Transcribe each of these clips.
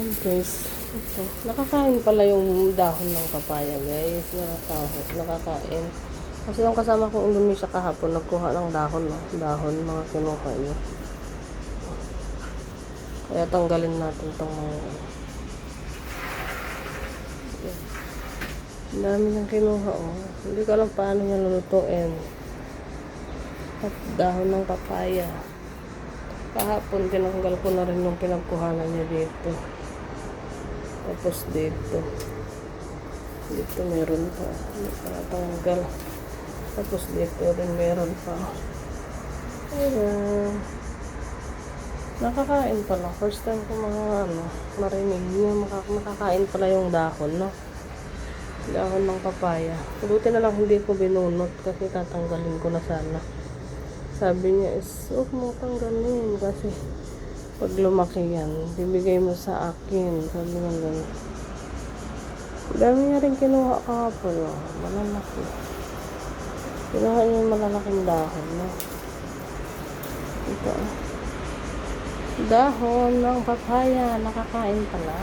Guys, ito. Nakakain pala yung dahon ng papaya, guys. Nakakain. Kasi yung kasama kong Indonesia kahapon, nagkuha ng dahon, no? Dahon, mga kinuha niya. Kaya tanggalin natin itong mga... Ang dami niyang kinuha, oh. Hindi ko alam paano niya lulutuin. At dahon ng papaya. Kahapon, tinanggal ko na rin yung pinagkuhanan niya dito. Tapos dito. Dito meron pa. Tanggal. Tapos dito rin meron pa. Ayan. Nakakain pala. First time ko marinig niya. Makakain pala yung dahon, no? Dahon ng papaya. Buti na lang hindi ko binunot kasi tatanggalin ko na sana. Sabi niya is, huwag mo tanggalin kasi pag lumaki yan, bibigay mo sa akin. Sabi niya gano'n. Dami niya rin kinuha kahapon, oh. Malalaki. Kinuha niya yung malalaking dahon, no? Ito, oh. Dahon ng papaya. Nakakain pala.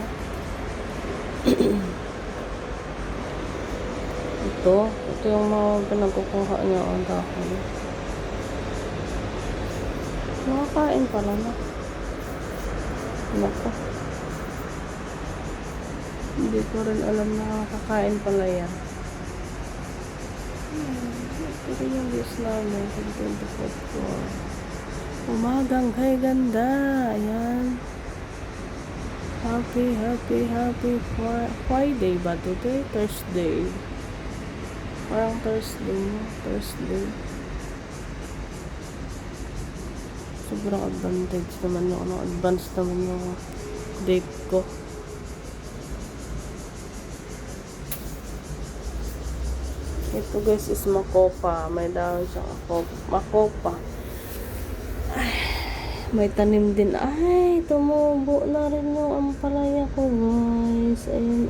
Ito yung mga pinagkukuha niya ang dahon. Nakakain pala na. Nako. Hindi ko rin alam na nakakain pala yan. Ito rin yung views namin. 24. Umagang kay ganda. Ayan. Happy Friday ba today? Thursday. Parang Thursday. Sobrang advantage naman yung advance naman yung date ko. Ito guys is makopa. May dahon siyang makopa. Ay, may tanim din. Ay, tumubo na rin yung ampalaya ko guys. Ayun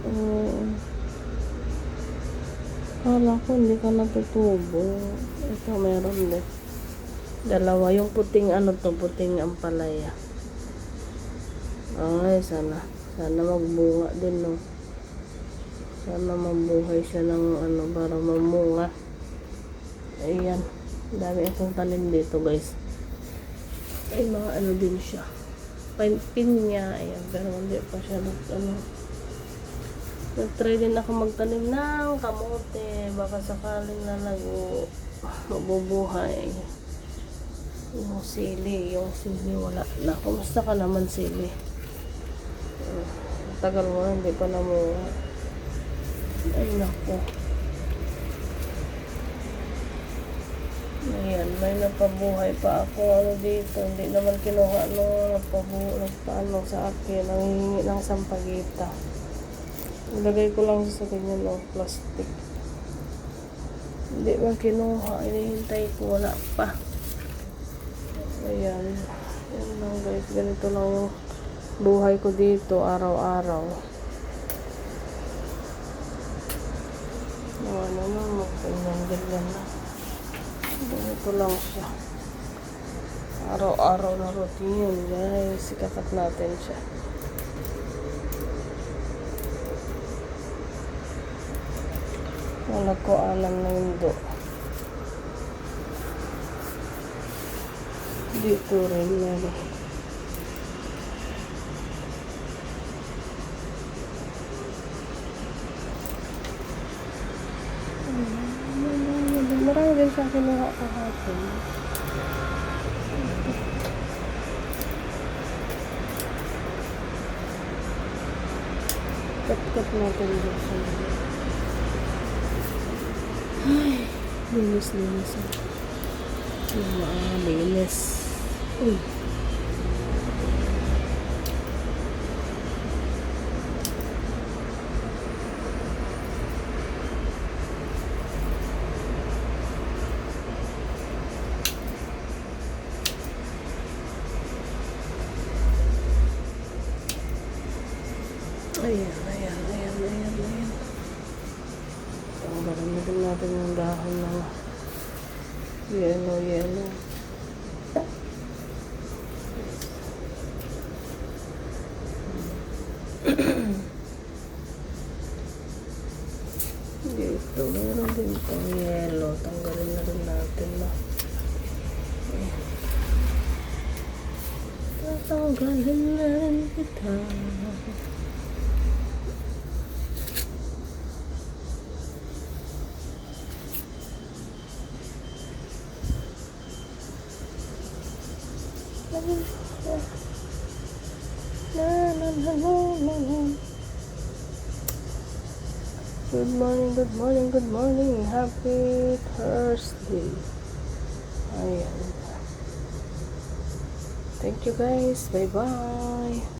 Kala ko hindi ka natutubo. Ito meron din. Dalawa. Yung puting puting ampalaya. Ay, sana magbunga din, no. Sana mabuhay siya ng para mamunga. Ayan. Dami akong tanim dito, guys. Ay, mga din siya. Pinya. Ayan. Pero hindi pa siya nag-try din ako magtanim ng kamote. Baka sakaling mabubuhay. Yung sili wala na. Kumusta ka naman, sili? Tagal mo na, hindi pa namunga. Ay, naku. Ayan, may napabuhay pa ako dito. Hindi naman kinuha nagpaano sa akin. Nanghihingi ng sampagita. Ilagay ko lang sa ganyan, plastic. Hindi man kinuha. Inihintay ko, wala pa. Ayan. Ayan lang guys. Ganito lang yung buhay ko dito araw-araw. Ganyan na. Ganito lang siya. Araw-araw na routine guys. Ikakat natin siya. Nagkuanan na yung dito rin meron. Marami din siya kinuha kahapon. Cut natin dito. Ay, linis. Linis. Uy. Ayan. Tanggalin na din natin yung dahon ng yellow. Dito, meron din itong yellow. Tanggalin na rin natin na. Tatanggalin na rin kita. Good morning, good morning, good morning. Happy Thursday. Ayan. Thank you guys. Bye-bye.